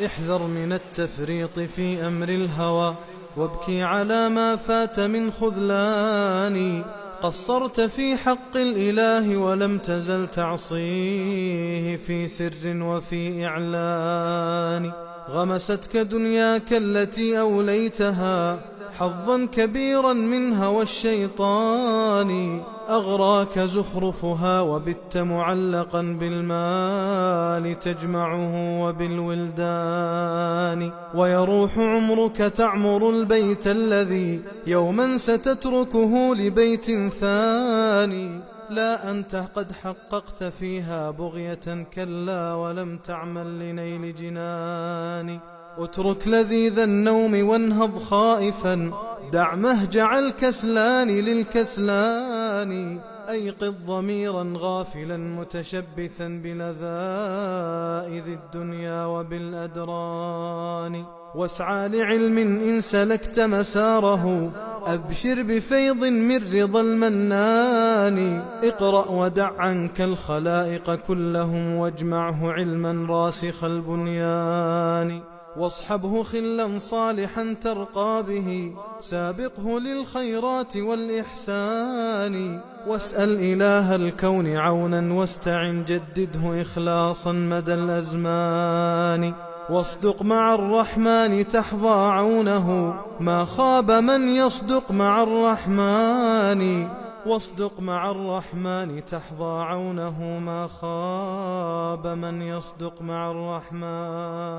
احذر من التفريط في أمر الهوى، وابكي على ما فات من خذلان. قصرت في حق الإله ولم تزل تعصيه في سر وفي إعلان. غمستك دنياك التي أوليتها حظا كبيرا من هوى الشيطان. أغراك زخرفها وبت معلقا بالمال تجمعه وبالولدان. ويروح عمرك تعمر البيت الذي يوما ستتركه لبيت ثاني. لا أنت قد حققت فيها بغية كلا ولم تعمل لنيل جنان. اترك لذيذ النوم وانهض خائفا، دع مهجع الكسلان للكسلان. أيقظ ضميرا غافلا متشبثا بلذائذ الدنيا وبالأدران. واسعى لعلم إن سلكت مساره، أبشر بفيض من رضا المنان. اقرأ ودع عنك الخلائق كلهم، واجمعه علما راسخ البنيان. واصحبه خلا صالحا ترقى به، سابقه للخيرات والإحسان. واسأل إله الكون عونا واستعن، جدده إخلاصا مدى الأزمان. واصدق مع الرحمن تحظى عونه، ما خاب من يصدق مع الرحمن. واصدق مع الرحمن تحظى عونه، ما خاب من يصدق مع الرحمن.